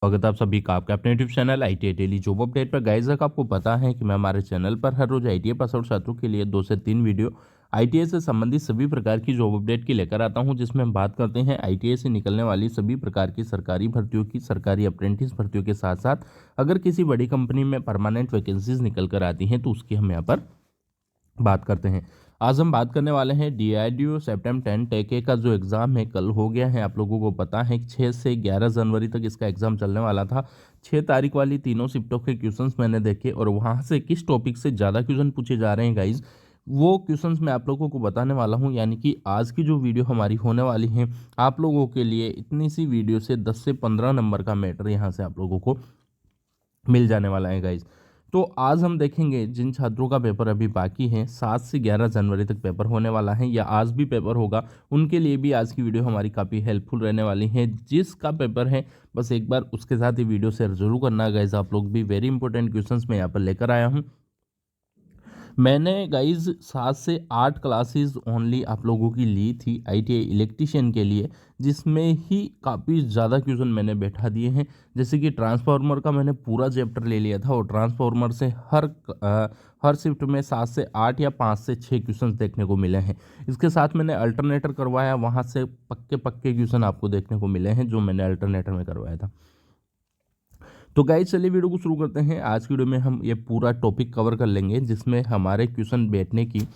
स्वागत है आप सभी का आपके अपने YouTube channel ITI daily job update पर। गाइस अगर आपको पता है कि मैं हमारे चैनल पर हर रोज ITI पास आउट छात्रों के लिए 2 से 3 वीडियो ITI से संबंधित सभी प्रकार की जॉब अपडेट की लेकर आता हूं, जिसमें हम बात करते हैं ITI से निकलने वाली सभी प्रकार की सरकारी भर्तियों की, सरकारी अप्रेंटिस भर्तियों के साथ साथ अगर किसी बड़ी कंपनी में परमानेंट वैकेंसीज निकल कर आती हैं तो उसकी हम यहाँ पर बात करते हैं। आज हम बात करने वाले हैं DRDO सेप्टेम्बर 10 टेके का जो एग्ज़ाम है कल हो गया है। आप लोगों को पता है कि 6 से 11 जनवरी तक इसका एग्ज़ाम चलने वाला था। 6 तारीख वाली तीनों शिफ्टों के क्वेश्चंस मैंने देखे और वहाँ से किस टॉपिक से ज़्यादा क्वेश्चन पूछे जा रहे हैं गाइज, वो क्वेश्चंस मैं आप लोगों को बताने वाला हूँ। यानी कि आज की जो वीडियो हमारी होने वाली है आप लोगों के लिए इतनी सी वीडियो से 10 से 15 नंबर का मैटर यहाँ से आप लोगों को मिल जाने वाला है गाइज। तो आज हम देखेंगे जिन छात्रों का पेपर अभी बाकी है, 7 से 11 जनवरी तक पेपर होने वाला है या आज भी पेपर होगा, उनके लिए भी आज की वीडियो हमारी काफ़ी हेल्पफुल रहने वाली है। जिसका पेपर है बस एक बार उसके साथ ही वीडियो शेयर जरूर करना गाइज। आप लोग भी वेरी इंपॉर्टेंट क्वेश्चंस मैं यहाँ पर लेकर आया हूँ। मैंने गाइज 7 से 8 क्लासेस ओनली आप लोगों की ली थी ITI इलेक्ट्रीशियन के लिए, जिसमें ही काफ़ी ज़्यादा क्वेश्चन मैंने बैठा दिए हैं। जैसे कि ट्रांसफार्मर का मैंने पूरा चैप्टर ले लिया था और ट्रांसफार्मर से हर शिफ्ट में 7 से 8 या 5 से 6 क्वेश्चन देखने को मिले हैं। इसके साथ मैंने अल्टरनेटर करवाया, वहाँ से पक्के पक्के क्वेश्चन आपको देखने को मिले हैं जो मैंने अल्टरनेटर में करवाया था। तो गाइस चलिए वीडियो को शुरू करते हैं। आज की वीडियो में हम ये पूरा टॉपिक कवर कर लेंगे जिसमें हमारे क्वेश्चन बैठने की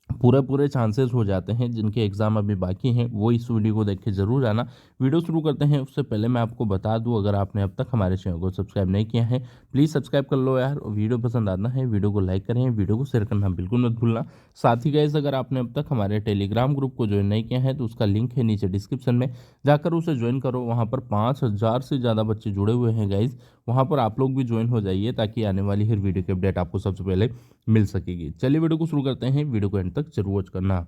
पूरे चांसेस हो जाते हैं। जिनके एग्ज़ाम अभी बाकी हैं वो इस वीडियो को देख के ज़रूर आना। वीडियो शुरू करते हैं उससे पहले मैं आपको बता दूं, अगर आपने अब तक हमारे चैनल को सब्सक्राइब नहीं किया है प्लीज़ सब्सक्राइब कर लो यार। वीडियो पसंद आना है वीडियो को लाइक करें, वीडियो को शेयर करना बिल्कुल मत भूलना। साथ ही गाइस अगर आपने अब तक हमारे टेलीग्राम ग्रुप को ज्वाइन नहीं किया है तो उसका लिंक है नीचे डिस्क्रिप्शन में, जाकर उसे ज्वाइन करो। वहाँ पर 5000 से ज़्यादा बच्चे जुड़े हुए हैं गाइज, वहाँ पर आप लोग भी ज्वाइन हो जाइए ताकि आने वाली हर वीडियो की अपडेट आपको सबसे पहले मिल सकेगी। चलिए वीडियो को शुरू करते हैं, वीडियो को एंड तक जरूर वॉच करना।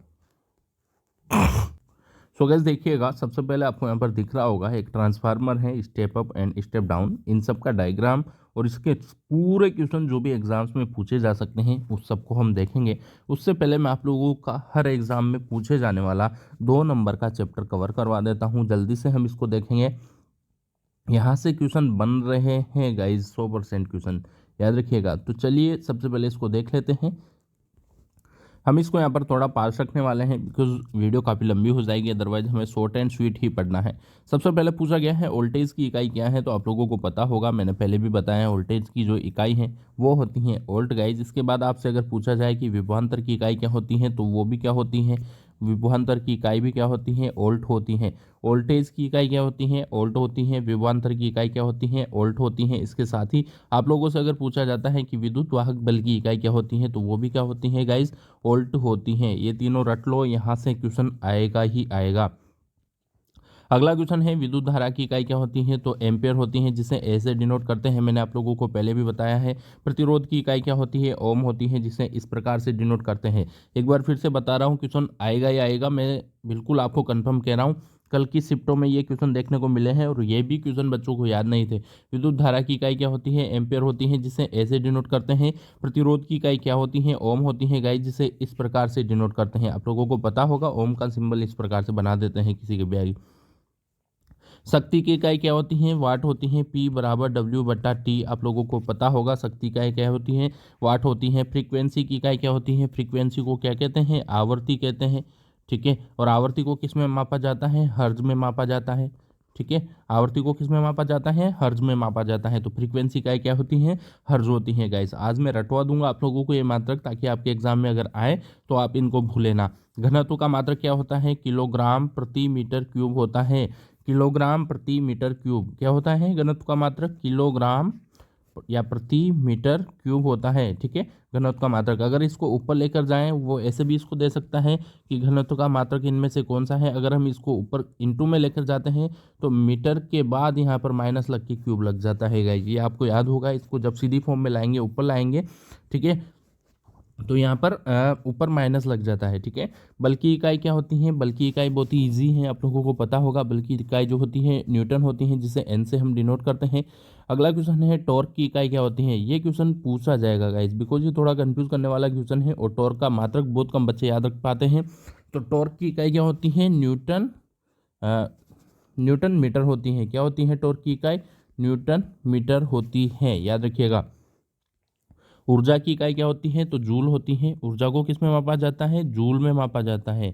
सो गाइस देखिएगा, सबसे पहले आपको यहाँ पर दिख रहा होगा एक ट्रांसफार्मर है, step up and step down, इन सब का डायग्राम और इसके पूरे क्वेश्चन जो भी एग्जाम्स में पूछे जा सकते हैं उस सबको हम देखेंगे। उससे पहले मैं आप लोगों का हर एग्जाम में पूछे जाने वाला 2 नंबर का चैप्टर कवर करवा देता हूँ। जल्दी से हम इसको देखेंगे। यहाँ से क्वेश्चन बन रहे हैं गाइज, 100% क्वेश्चन याद रखिएगा। तो चलिए सबसे पहले इसको देख लेते हैं। हम इसको यहाँ पर थोड़ा पास रखने वाले हैं बिकॉज वीडियो काफ़ी लंबी हो जाएगी, अदरवाइज हमें शॉर्ट एंड स्वीट ही पढ़ना है। सबसे पहले पूछा गया है वोल्टेज की इकाई क्या है, तो आप लोगों को पता होगा, मैंने पहले भी बताया है वोल्टेज की जो इकाई है वो होती है वोल्ट गाइज। इसके बाद आपसे अगर पूछा जाए कि विभवांतर की इकाई क्या होती है तो वो भी क्या होती है, विभवांतर की इकाई भी क्या होती है, वोल्ट होती है। वोल्टेज की इकाई क्या होती है, वोल्ट होती है। विभवांतर की इकाई क्या होती है, वोल्ट होती है। इसके साथ ही आप लोगों से अगर पूछा जाता है कि विद्युत वाहक बल की इकाई क्या होती है तो वो भी क्या होती है गाइज, वोल्ट होती हैं। ये तीनों रट लो, यहाँ से क्वेश्चन आएगा ही आएगा। अगला क्वेश्चन है विद्युत धारा की इकाई क्या होती है, तो एम्पेयर होती है, जिसे ए से डिनोट करते हैं, मैंने आप लोगों को पहले भी बताया है। प्रतिरोध की इकाई क्या होती है, ओम होती है, जिसे इस प्रकार से डिनोट करते हैं। एक बार फिर से बता रहा हूँ, क्वेश्चन आएगा ही आएगा, मैं बिल्कुल आपको कंफर्म कह रहा हूँ। कल की शिफ्टों में ये क्वेश्चन देखने को मिले हैं और ये भी क्वेश्चन बच्चों को याद नहीं थे। विद्युत धारा की इकाई क्या होती है, एम्पेयर होती है, जिसे ऐसे डिनोट करते हैं। प्रतिरोध की इकाई क्या होती है, ओम होती है गाइस, जिसे इस प्रकार से डिनोट करते हैं। आप लोगों को पता होगा ओम का सिंबल इस प्रकार से बना देते हैं किसी के भी आगे। शक्ति की इकाई क्या होती है, वाट होती है, P बराबर W/T। आप लोगों को पता होगा शक्ति इकाई क्या होती है, वाट होती है। फ्रीक्वेंसी की इकाई क्या होती है, फ्रीक्वेंसी को क्या कहते हैं, आवर्ती कहते हैं, ठीक है। और आवर्ती को किस में मापा जाता है, हर्ज में मापा जाता है, ठीक है। आवर्ती को किस में मापा जाता है, हर्ज में मापा जाता है। तो फ्रीक्वेंसी इकाई क्या होती है, हर्ज होती है गाइस। आज मैं रटवा दूंगा आप लोगों को ये मात्रक, ताकि आपके एग्जाम में अगर आए तो आप इनको भूले ना। घनत्व का मात्रक क्या होता है, किलोग्राम प्रति मीटर क्यूब होता है। किलोग्राम प्रति मीटर क्यूब क्या होता है, घनत्व का मात्रक किलोग्राम या प्रति मीटर क्यूब होता है, ठीक है। घनत्व का मात्रक अगर इसको ऊपर लेकर जाएं, वो ऐसे भी इसको दे सकता है कि घनत्व का मात्रक इनमें से कौन सा है। अगर हम इसको ऊपर इंटू में लेकर जाते हैं तो मीटर के बाद यहाँ पर माइनस लग के क्यूब लग जाता है गाइस, ये आपको याद होगा। इसको जब सीधी फॉर्म में लाएंगे, ऊपर लाएंगे, ठीक है, तो यहाँ पर ऊपर माइनस लग जाता है, ठीक है। बल की इकाई क्या होती है, बल की इकाई बहुत ही ईजी है, आप लोगों को पता होगा। बल की इकाई जो होती है न्यूटन होती है, जिसे एन से हम डिनोट करते हैं। अगला क्वेश्चन है टॉर्क की इकाई क्या होती है। ये क्वेश्चन पूछा जाएगा गाइस, बिकॉज ये थोड़ा कंफ्यूज करने वाला क्वेश्चन है और टॉर्क का मात्रक बहुत कम बच्चे याद रख पाते हैं। तो टॉर्क की इकाई क्या होती है, न्यूटन न्यूटन मीटर होती हैं। क्या होती हैं टॉर्क की इकाई? न्यूटन मीटर होती है, याद रखिएगा। ऊर्जा की इकाई क्या होती है? तो जूल होती है। ऊर्जा को किस में मापा जाता है? जूल में मापा जाता है।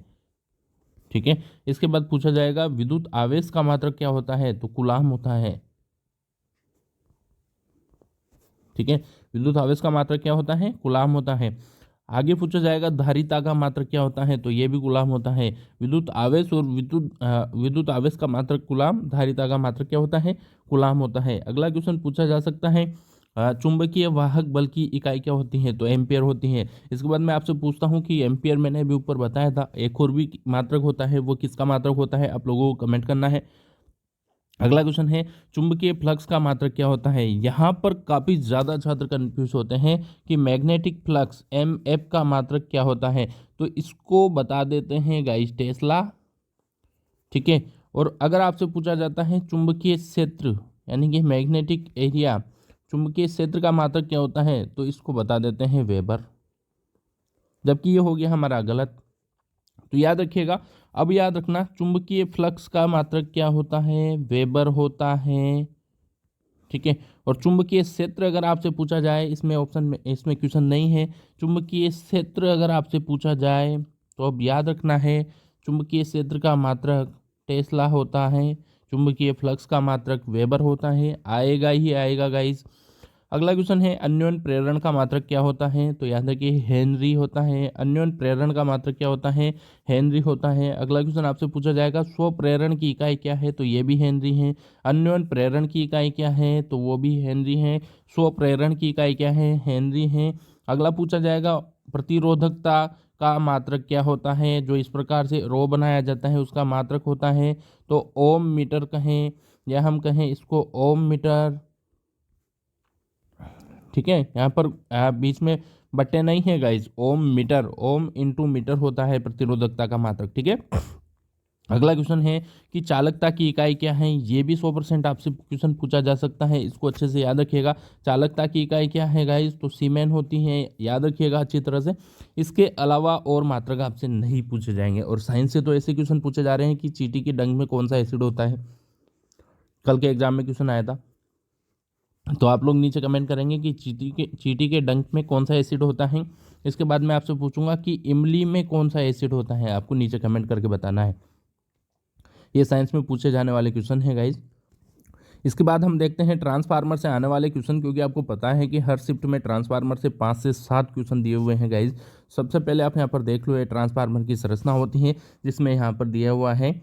ठीक है। इसके बाद पूछा जाएगा विद्युत आवेश का मात्रक क्या होता है? तो कूलाम होता है। ठीक है, विद्युत आवेश का मात्रक क्या होता है? कूलाम होता है। आगे पूछा जाएगा धारिता का मात्रक क्या होता है? तो ये भी कूलाम होता है। विद्युत आवेश और विद्युत आवेश का मात्रक कूलाम, धारिता का मात्रक क्या होता है? कूलाम होता है। अगला क्वेश्चन पूछा जा सकता है चुंबकीय वाहक बल की इकाई क्या होती है? तो एम्पियर होती है। इसके बाद मैं आपसे पूछता हूँ कि एम्पियर मैंने अभी ऊपर बताया था, एक और भी मात्रक होता है, वो किसका मात्रक होता है? आप लोगों को कमेंट करना है। अगला क्वेश्चन है चुंबकीय फ्लक्स का मात्रक क्या होता है? यहाँ पर काफ़ी ज़्यादा छात्र कंफ्यूज होते हैं कि मैग्नेटिक फ्लक्स एम एफ का मात्रक क्या होता है। तो इसको बता देते हैं गाइस, टेस्ला। ठीक है। और अगर आपसे पूछा जाता है चुंबकीय क्षेत्र यानी कि मैग्नेटिक एरिया, चुंबकीय क्षेत्र का मात्रक क्या होता है? तो इसको बता देते हैं वेबर, जबकि ये हो गया हमारा गलत। तो याद रखिएगा। अब याद रखना चुंबकीय फ्लक्स का मात्रक क्या होता है? वेबर होता है। ठीक है। और चुंबकीय क्षेत्र अगर आपसे पूछा जाए, इसमें ऑप्शन में, इसमें क्वेश्चन नहीं है। चुंबकीय क्षेत्र अगर आपसे पूछा जाए तो अब याद रखना है चुंबकीय क्षेत्र का मात्रक टेस्ला होता है, चुंबकीय फ्लक्स का मात्रक वेबर होता है। आएगा ही आएगा गाइस। अगला क्वेश्चन है अन्योन प्रेरण का मात्रक क्या होता है? तो याद रखिए हेनरी होता है। अन्योन प्रेरण का मात्रक क्या होता है? हेनरी होता है। अगला क्वेश्चन आपसे पूछा जाएगा स्व प्रेरण की इकाई क्या है? तो ये भी हेनरी है। अन्योन प्रेरण की इकाई क्या है? तो वो भी हेनरी है। स्व प्रेरण की इकाई क्या है? हेनरी है। अगला पूछा जाएगा प्रतिरोधकता का मात्रक क्या होता है? जो इस प्रकार से रो बनाया जाता है उसका मात्रक होता है तो ओम मीटर कहें, या हम कहें इसको ओम मीटर। ठीक है, यहाँ पर बीच में बट्टे नहीं है गाइज। ओम मीटर, ओम इंटू मीटर होता है प्रतिरोधकता का मात्रक। ठीक है। अगला क्वेश्चन है कि चालकता की इकाई क्या है? ये भी 100% आपसे क्वेश्चन पूछा जा सकता है, इसको अच्छे से याद रखिएगा। चालकता की इकाई क्या है गाइज? तो सीमेन होती है, याद रखिएगा अच्छी तरह से। इसके अलावा और मात्रक आपसे नहीं पूछे जाएंगे। और साइंस से तो ऐसे क्वेश्चन पूछे जा रहे हैं कि चींटी के डंक में कौन सा एसिड होता है, कल के एग्जाम में क्वेश्चन आया था। तो आप लोग नीचे कमेंट करेंगे कि चींटी के डंक में कौन सा एसिड होता है। इसके बाद मैं आपसे पूछूंगा कि इमली में कौन सा एसिड होता है, आपको नीचे कमेंट करके बताना है। ये साइंस में पूछे जाने वाले क्वेश्चन है गाइज। इसके बाद हम देखते हैं ट्रांसफार्मर से आने वाले क्वेश्चन, क्योंकि आपको पता है कि हर शिफ्ट में ट्रांसफार्मर से 5 से 7 क्वेश्चन दिए हुए हैं गाइज। सबसे पहले आप यहाँ पर देख लो, ये ट्रांसफार्मर की संरचना होती है, जिसमें यहाँ पर दिया हुआ है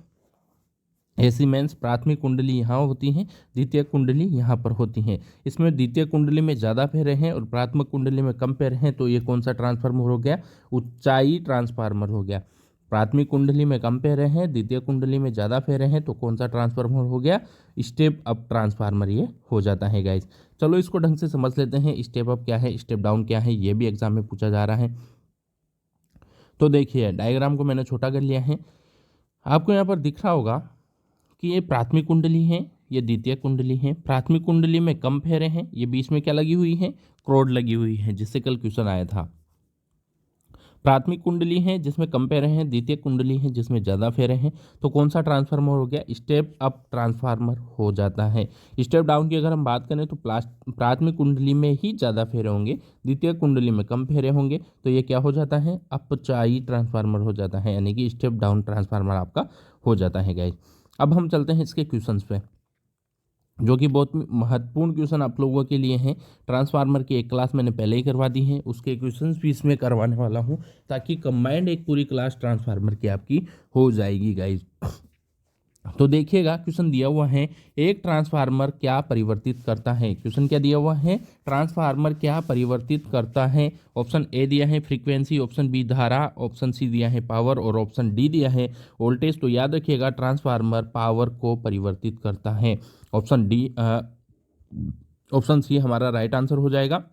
एसी मेंस प्राथमिक कुंडली यहाँ होती है, द्वितीय कुंडली यहाँ पर होती है। इसमें द्वितीय कुंडली में ज़्यादा फेरे हैं और प्राथमिक कुंडली में कम फेरे हैं, तो ये कौन सा ट्रांसफार्मर हो गया? ऊंचाई ट्रांसफार्मर हो गया। प्राथमिक कुंडली में कम फेरे हैं, द्वितीय कुंडली में ज़्यादा फेरे हैं, तो कौन सा ट्रांसफार्मर हो गया? स्टेप अप ट्रांसफार्मर ये हो जाता है गाइज। चलो इसको ढंग से समझ लेते हैं, स्टेप अप क्या है, स्टेप डाउन क्या है, ये भी एग्जाम में पूछा जा रहा है। तो देखिए डायग्राम को मैंने छोटा कर लिया है, आपको यहाँ पर दिख रहा होगा कि ये प्राथमिक कुंडली है, ये द्वितीय कुंडली है। प्राथमिक कुंडली में कम फेरे हैं, ये बीच में क्या लगी हुई है? क्रोड लगी हुई है, जिससे कल क्वेश्चन आया था। प्राथमिक कुंडली है जिसमें कम फेरे हैं, द्वितीय कुंडली है जिसमें ज़्यादा फेरे हैं, तो कौन सा ट्रांसफार्मर हो गया? स्टेप अप ट्रांसफार्मर हो जाता है। स्टेप डाउन की अगर हम बात करें तो प्राथमिक कुंडली में ही ज़्यादा फेरे होंगे, द्वितीय कुंडली में कम फेरे होंगे, तो ये क्या हो जाता है? अपचायी ट्रांसफार्मर हो जाता है, यानी कि स्टेप डाउन ट्रांसफार्मर आपका हो जाता है गाइस। अब हम चलते हैं इसके क्वेश्चंस पे, जो कि बहुत महत्वपूर्ण क्वेश्चन आप लोगों के लिए हैं। ट्रांसफार्मर की एक क्लास मैंने पहले ही करवा दी है, उसके क्वेश्चंस भी इसमें करवाने वाला हूं, ताकि कंबाइंड एक पूरी क्लास ट्रांसफार्मर की आपकी हो जाएगी गाइज। तो देखिएगा क्वेश्चन दिया हुआ है, एक ट्रांसफार्मर क्या परिवर्तित करता है? क्वेश्चन क्या दिया हुआ है? ट्रांसफार्मर क्या परिवर्तित करता है? ऑप्शन ए दिया है फ्रीक्वेंसी, ऑप्शन बी धारा, ऑप्शन सी दिया है पावर और ऑप्शन डी दिया है वोल्टेज। तो याद रखिएगा ट्रांसफार्मर पावर को परिवर्तित करता है। ऑप्शन डी, ऑप्शन सी हमारा राइट आंसर हो जाएगा।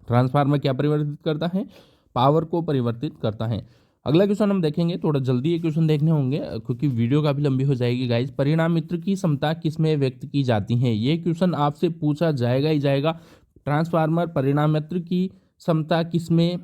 ट्रांसफार्मर क्या परिवर्तित करता है? पावर को परिवर्तित करता है। अगला क्वेश्चन हम देखेंगे, थोड़ा जल्दी ये क्वेश्चन देखने होंगे क्योंकि वीडियो काफी लंबी हो जाएगी गाइज। परिणामित्र की क्षमता किसमें व्यक्त की जाती है? ये क्वेश्चन आपसे पूछा जाएगा ही जाएगा। ट्रांसफार्मर परिणामित्र की क्षमता किसमें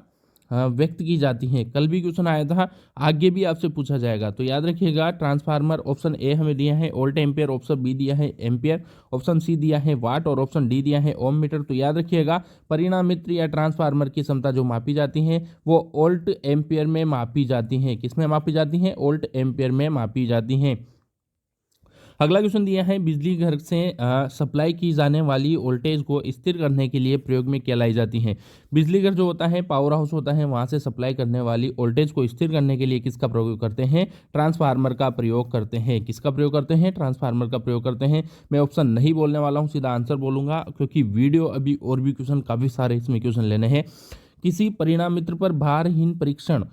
व्यक्त की जाती हैं। कल भी क्वेश्चन आया था, आगे भी आपसे पूछा जाएगा, तो याद रखिएगा ट्रांसफार्मर ऑप्शन ए हमें दिया है वोल्ट एम्पियर, ऑप्शन बी दिया है एम्पियर, ऑप्शन सी दिया है वाट और ऑप्शन डी दिया है ओम मीटर। तो याद रखिएगा परिणामित्र या ट्रांसफार्मर की क्षमता जो मापी जाती है वो वोल्ट एम्पियर में मापी जाती हैं। किस में मापी जाती हैं? वोल्ट एम्पियर में मापी जाती हैं। अगला क्वेश्चन दिया है बिजली घर से सप्लाई की जाने वाली वोल्टेज को स्थिर करने के लिए प्रयोग में क्या लाई जाती है? बिजली घर जो होता है पावर हाउस होता है, वहां से सप्लाई करने वाली वोल्टेज को स्थिर करने के लिए किसका प्रयोग करते हैं? ट्रांसफार्मर का प्रयोग करते हैं। किसका प्रयोग करते हैं? ट्रांसफार्मर का प्रयोग करते हैं। मैं ऑप्शन नहीं बोलने वाला हूँ, सीधा आंसर बोलूंगा, क्योंकि वीडियो अभी और भी क्वेश्चन काफी सारे इसमें क्वेश्चन लेने हैं। किसी परिणामित्र पर भारहीन परीक्षण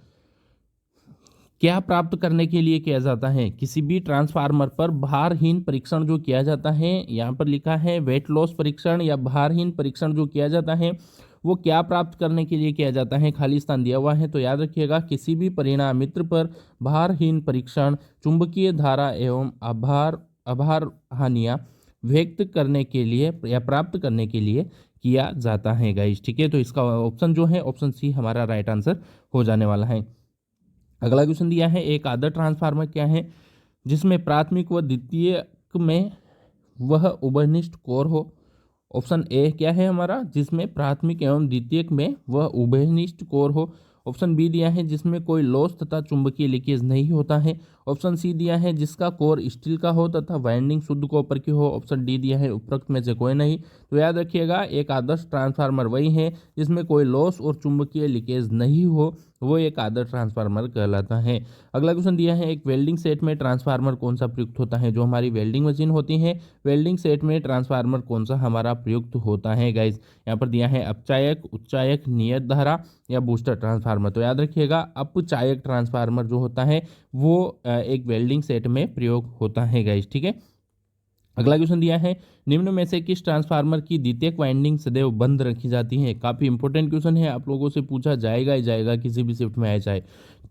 क्या प्राप्त करने के लिए किया जाता है? किसी भी ट्रांसफार्मर पर भारहीन परीक्षण जो किया जाता है, यहाँ पर लिखा है वेट लॉस परीक्षण या भारहीन परीक्षण जो किया जाता है वो क्या प्राप्त करने के लिए किया जाता है? खाली स्थान दिया हुआ है, तो याद रखिएगा किसी भी परिणामित्र पर भारहीन परीक्षण चुंबकीय धारा एवं आभार हानियाँ व्यक्त करने के लिए या प्राप्त करने के लिए किया जाता है गाइस। ठीक है, तो इसका ऑप्शन जो है ऑप्शन सी हमारा राइट आंसर हो जाने वाला है। अगला क्वेश्चन दिया है एक आदर्श ट्रांसफार्मर क्या है जिसमें प्राथमिक व द्वितीयक में वह उभयनिष्ठ कोर हो? ऑप्शन ए क्या है हमारा? जिसमें प्राथमिक एवं द्वितीयक में वह उभयनिष्ठ कोर हो। ऑप्शन बी दिया है जिसमें कोई लॉस तथा चुंबकीय लीकेज नहीं होता है। ऑप्शन सी दिया है जिसका कोर स्टील का हो तथा वाइंडिंग शुद्ध कॉपर की हो। ऑप्शन डी दिया है उपरोक्त में से कोई नहीं। तो याद रखिएगा एक आदर्श ट्रांसफार्मर वही है जिसमें कोई लॉस और चुंबकीय लीकेज नहीं हो, वो एक आदर्श ट्रांसफार्मर कहलाता है। अगला क्वेश्चन दिया है एक वेल्डिंग सेट में ट्रांसफार्मर कौन सा प्रयुक्त होता है? जो हमारी वेल्डिंग मशीन होती है, वेल्डिंग सेट में ट्रांसफार्मर कौन सा हमारा प्रयुक्त होता है गाइज? यहाँ पर दिया है अपचायक, उच्चायक, नियत धारा या बूस्टर ट्रांसफार्मर। तो याद रखिएगा अपचायक ट्रांसफार्मर जो होता है वो एक वेल्डिंग सेट में प्रयोग होता है गाइज। ठीक है, अगला क्वेश्चन दिया है निम्न में से किस ट्रांसफार्मर की द्वितीयक वाइंडिंग सदैव बंद रखी जाती है? काफी इंपॉर्टेंट क्वेश्चन है, आप लोगों से पूछा जाएगा ही जाएगा किसी भी शिफ्ट में आया जाए।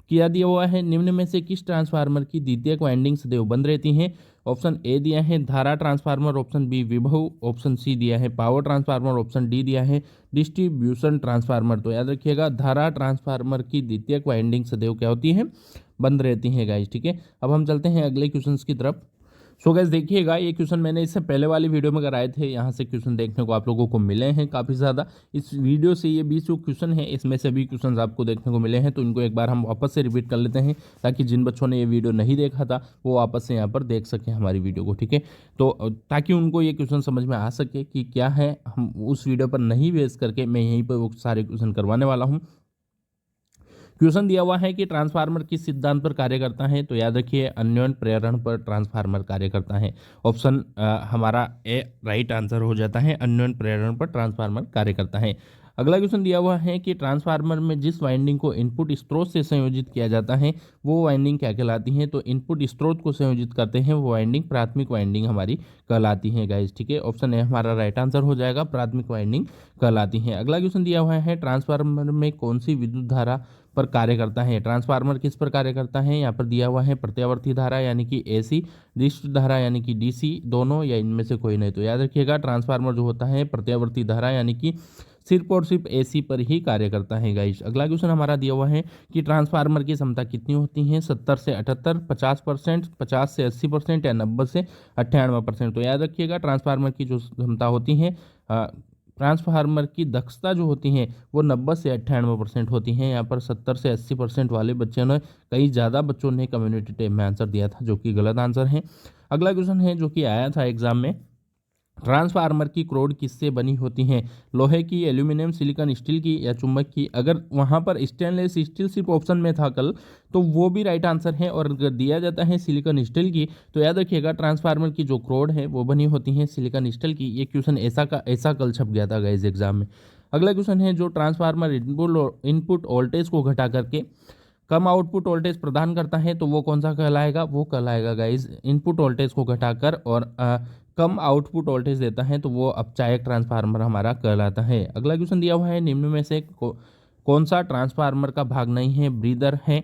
क्या दिया हुआ है निम्न में से किस ट्रांसफार्मर की द्वितीयक वाइंडिंग सदैव बंद रहती है? ऑप्शन ए दिया है धारा ट्रांसफार्मर, ऑप्शन बी विभव, ऑप्शन सी दिया है पावर ट्रांसफार्मर, ऑप्शन डी दिया है डिस्ट्रीब्यूशन ट्रांसफार्मर। तो याद रखिएगा धारा ट्रांसफार्मर की द्वितीयक वाइंडिंग सदैव क्या होती है? बंद रहती है गाइज। ठीक है, अब हम चलते हैं अगले क्वेश्चन की तरफ। सो गाइस देखिएगा ये क्वेश्चन मैंने इससे पहले वाली वीडियो में कराए थे, यहाँ से क्वेश्चन देखने को आप लोगों को मिले हैं काफ़ी ज़्यादा। इस वीडियो से ये 20 जो क्वेश्चन है इसमें से भी क्वेश्चन आपको देखने को मिले हैं, तो इनको एक बार हम वापस से रिपीट कर लेते हैं ताकि जिन बच्चों ने ये वीडियो नहीं देखा था वो वापस से यहाँ पर देख सकें हमारी वीडियो को। ठीक है, तो ताकि उनको ये क्वेश्चन समझ में आ सके कि क्या है, हम उस वीडियो पर नहीं बेस करके मैं यहीं पर वो सारे क्वेश्चन करवाने वाला हूँ। क्वेश्चन दिया हुआ है कि ट्रांसफार्मर किस सिद्धांत पर कार्य करता है? तो याद रखिए अन्योन प्रेरण पर ट्रांसफार्मर कार्य करता है। ऑप्शन हमारा ए राइट आंसर हो जाता है, अन्योन प्रेरण पर ट्रांसफार्मर कार्य करता है। अगला क्वेश्चन दिया हुआ है कि ट्रांसफार्मर में जिस वाइंडिंग को इनपुट स्रोत से संयोजित किया जाता है वो वाइंडिंग क्या कहलाती है? तो इनपुट स्रोत को संयोजित करते हैं वो वाइंडिंग प्राथमिक वाइंडिंग हमारी कहलाती है गाइज। ठीक है, ऑप्शन ए हमारा राइट आंसर हो जाएगा, प्राथमिक वाइंडिंग कहलाती है। अगला क्वेश्चन दिया हुआ है ट्रांसफार्मर में कौन सी विद्युत धारा पर कार्य करता है? ट्रांसफार्मर किस पर कार्य करता है? यहाँ पर दिया हुआ है प्रत्यावर्ती धारा यानी कि एसी, डिस्क धारा यानी कि डीसी, दोनों या इनमें से कोई नहीं। तो याद रखिएगा ट्रांसफार्मर जो होता है प्रत्यावर्ती धारा यानी कि सिर्फ और सिर्फ एसी पर ही कार्य करता है गाइस। अगला क्वेश्चन हमारा दिया हुआ है कि ट्रांसफार्मर की क्षमता कितनी होती है? 70 से 78, 50%, 50 से 80% या 90 से 98%। तो याद रखिएगा ट्रांसफार्मर की जो क्षमता होती है, ट्रांसफार्मर की दक्षता जो होती है वो 90 से 98% होती है। यहाँ पर 70 से 80% वाले बच्चों ने, कई ज़्यादा बच्चों ने कम्युनिटी टैब में आंसर दिया था जो कि गलत आंसर है। अगला क्वेश्चन है जो कि आया था एग्जाम में, ट्रांसफार्मर की क्रोड किससे बनी होती हैं? लोहे की, एल्यूमिनियम, सिलिकॉन, स्टील की या चुंबक की? अगर वहाँ पर स्टेनलेस स्टील सिर्फ ऑप्शन में था कल तो वो भी राइट आंसर है, और अगर दिया जाता है सिलिकॉन स्टील की तो याद रखिएगा ट्रांसफार्मर की जो क्रोड है वो बनी होती है सिलिकॉन स्टील की। ये क्वेश्चन ऐसा कल छप गया था गाइस एग्जाम में। अगला क्वेश्चन है जो ट्रांसफार्मर इनपुट वोल्टेज को घटा करके कम आउटपुट वोल्टेज प्रदान करता है तो वो कौन सा कहलाएगा? वो कहलाएगा गाइस इनपुट वोल्टेज को घटाकर और कम आउटपुट वोल्टेज देता है तो वो अपचायक ट्रांसफार्मर हमारा कहलाता है। अगला क्वेश्चन दिया हुआ है निम्न में से कौन सा ट्रांसफार्मर का भाग नहीं है? ब्रीदर है,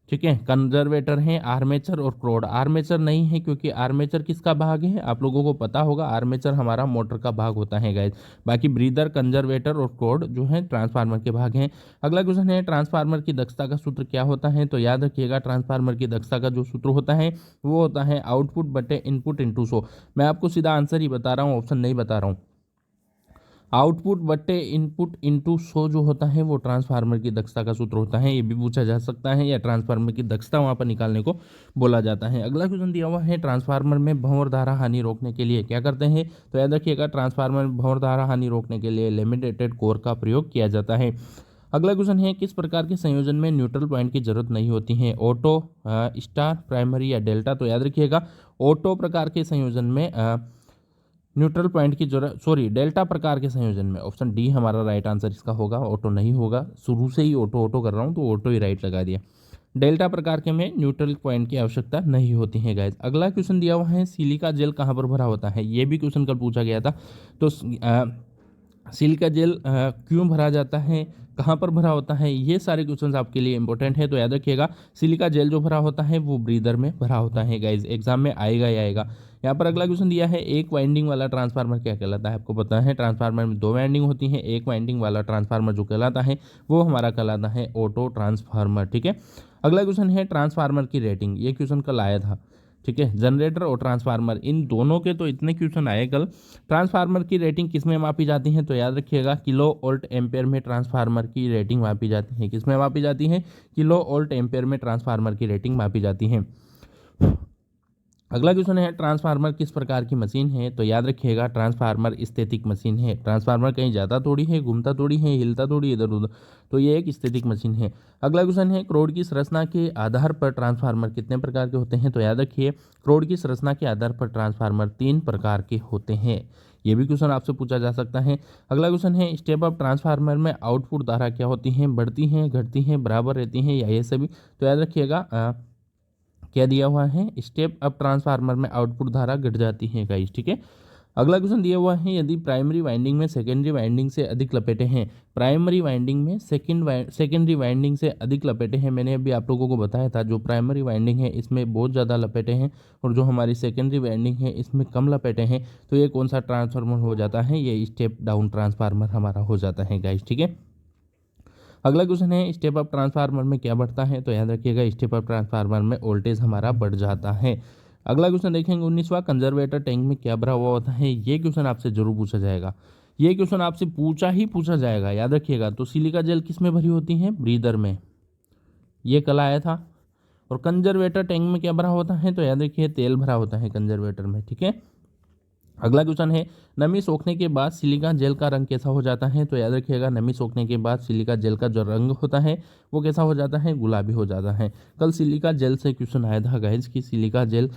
ठीक है। कंजर्वेटर हैं आर्मेचर और क्रोड। आर्मेचर नहीं है क्योंकि आर्मेचर किसका भाग है, आप लोगों को पता होगा, आर्मेचर हमारा मोटर का भाग होता है गाइस। बाकी ब्रीदर, कंजर्वेटर और क्रोड जो है ट्रांसफार्मर के भाग हैं। अगला क्वेश्चन है ट्रांसफार्मर की दक्षता का सूत्र क्या होता है, तो याद रखिएगा ट्रांसफार्मर की दक्षता का जो सूत्र होता है वो होता है आउटपुट बटे इनपुट इंटू 100। मैं आपको सीधा आंसर ही बता रहा हूँ, ऑप्शन नहीं बता रहा हूँ। आउटपुट बट्टे इनपुट इंटू 100 जो होता है वो ट्रांसफार्मर की दक्षता का सूत्र होता है। ये भी पूछा जा सकता है, या ट्रांसफार्मर की दक्षता वहाँ पर निकालने को बोला जाता है। अगला क्वेश्चन दिया हुआ है ट्रांसफार्मर में भंवर धारा हानि रोकने के लिए क्या करते हैं, तो याद रखिएगा ट्रांसफार्मर में भंवर धारा हानि रोकने के लिए लेमिनेटेड कोर का प्रयोग किया जाता है। अगला क्वेश्चन है किस प्रकार के संयोजन में न्यूट्रल पॉइंट की जरूरत नहीं होती है, ऑटो, स्टार, प्राइमरी या डेल्टा, तो याद रखिएगा ऑटो प्रकार के संयोजन में न्यूट्रल पॉइंट की जरूरत, डेल्टा प्रकार के संयोजन में, ऑप्शन डी हमारा राइट आंसर इसका होगा, ऑटो नहीं होगा। शुरू से ही ऑटो ऑटो कर रहा हूँ तो ऑटो ही राइट लगा दिया। डेल्टा प्रकार के में न्यूट्रल पॉइंट की आवश्यकता नहीं होती है गाइस। अगला क्वेश्चन दिया हुआ है सिलिका जेल कहाँ पर भरा होता है, ये भी क्वेश्चन कल पूछा गया था। तो सिलिका जेल क्यों भरा जाता है, कहाँ पर भरा होता है, ये सारे क्वेश्चंस आपके लिए इंपॉर्टेंट है। तो याद रखिएगा सिलिका जेल जो भरा होता है वो ब्रीदर में भरा होता है गाइज, एग्जाम में आएगा ही आएगा। यहाँ पर अगला क्वेश्चन दिया है एक वाइंडिंग वाला ट्रांसफार्मर क्या कहलाता है, आपको पता है ट्रांसफार्मर में 2 वाइंडिंग होती है, एक वाइंडिंग वाला ट्रांसफार्मर जो कहलाता है वो हमारा कहलाता है ऑटो ट्रांसफार्मर। ठीक है। अगला क्वेश्चन है ट्रांसफार्मर की रेटिंग, ये क्वेश्चन कल आया था। ठीक है। जनरेटर और ट्रांसफार्मर इन दोनों के तो इतने क्वेश्चन आए कल। ट्रांसफार्मर की रेटिंग किस में मापी जाती है, तो याद रखिएगा किलो वोल्ट एम्पेयर में ट्रांसफार्मर की रेटिंग मापी जाती है। किस में मापी जाती है, किलो वोल्ट एम्पेयर में ट्रांसफार्मर की रेटिंग मापी जाती है। अगला क्वेश्चन है ट्रांसफार्मर किस प्रकार की मशीन है, तो याद रखिएगा ट्रांसफार्मर स्टैटिक मशीन है। ट्रांसफार्मर कहीं जाता थोड़ी है, घूमता थोड़ी है, हिलता थोड़ी इधर उधर, तो ये एक स्टैटिक मशीन है। अगला क्वेश्चन है क्रोड की संरचना के आधार पर ट्रांसफार्मर कितने प्रकार के होते हैं, तो याद रखिए क्रोड की संरचना के आधार पर ट्रांसफार्मर 3 प्रकार के होते हैं। ये भी क्वेश्चन आपसे पूछा जा सकता है। अगला क्वेश्चन है स्टेप अप ट्रांसफार्मर में आउटपुट धारा क्या होती है, बढ़ती हैं, घटती हैं, बराबर रहती हैं या ये सभी, तो याद रखिएगा क्या दिया हुआ है, स्टेप अप ट्रांसफार्मर में आउटपुट धारा घट जाती है गाइस। ठीक है। अगला क्वेश्चन दिया हुआ है यदि प्राइमरी वाइंडिंग में सेकेंडरी वाइंडिंग से अधिक लपेटे हैं, प्राइमरी वाइंडिंग में सेकेंडरी वाइंडिंग से अधिक लपेटे हैं, मैंने अभी आप लोगों को बताया था जो प्राइमरी वाइंडिंग है इसमें बहुत ज़्यादा लपेटे हैं और जो हमारी सेकेंडरी वाइंडिंग है इसमें कम लपेटे हैं, तो ये कौन सा ट्रांसफार्मर हो जाता है, ये स्टेप डाउन ट्रांसफार्मर हमारा हो जाता है गाइस। ठीक है। अगला क्वेश्चन है स्टेप अप ट्रांसफार्मर में क्या बढ़ता है, तो याद रखिएगा स्टेप अप ट्रांसफार्मर में वोल्टेज हमारा बढ़ जाता है। अगला क्वेश्चन देखेंगे 19वां कंजर्वेटर टैंक में क्या भरा हुआ होता है, ये क्वेश्चन आपसे जरूर पूछा जाएगा, ये क्वेश्चन आपसे पूछा जाएगा, याद रखिएगा। तो सिलिका जेल किस में भरी होती है, ब्रीदर में, ये कल आया था। और कंजर्वेटर टैंक में क्या भरा होता है, तो याद रखिए तेल भरा होता है कंजर्वेटर में। ठीक है। अगला क्वेश्चन है नमी सोखने के बाद सिलिका जेल का रंग कैसा हो जाता है, तो याद रखिएगा नमी सोखने के बाद सिलिका जेल का जो रंग होता है वो कैसा हो जाता है, गुलाबी हो जाता है। कल सिलिका जेल से क्वेश्चन आया था गाइस कि सिलिका जेल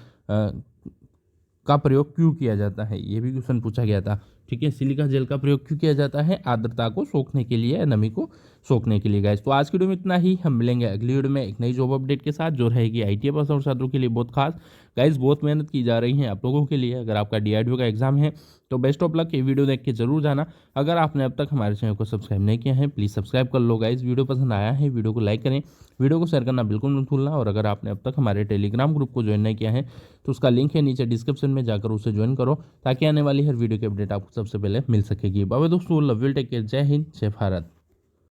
का प्रयोग क्यों किया जाता है, ये भी क्वेश्चन पूछा गया था। ठीक है। सिलिका जेल का प्रयोग क्यों किया जाता है, आर्द्रता को सोखने के लिए, नमी को सोखने के लिए गाइस। तो आज की वीडियो में इतना ही, हम मिलेंगे अगली वीडियो में एक नई जॉब अपडेट के साथ जो रहेगी ITI पास और छात्रों के लिए बहुत खास। गाइस बहुत मेहनत की जा रही है आप लोगों के लिए, अगर आपका DRDO का एग्जाम है तो बेस्ट ऑफ लक, ये वीडियो देख के जरूर जाना। अगर आपने अब तक हमारे चैनल को सब्सक्राइब नहीं किया है प्लीज़ सब्सक्राइब कर लो गाइस। वीडियो पसंद आया है वीडियो को लाइक करें, वीडियो को शेयर करना बिल्कुल मत भूलना। और अगर आपने अब तक हमारे टेलीग्राम ग्रुप को ज्वाइन नहीं किया है तो उसका लिंक है नीचे डिस्क्रिप्शन में, जाकर उसे ज्वाइन करो ताकि आने वाली हर वीडियो की अपडेट आपको सबसे पहले मिल सकेगी। बाय दोस्तों, लव यू, टेक केयर, जय हिंद, जय भारत।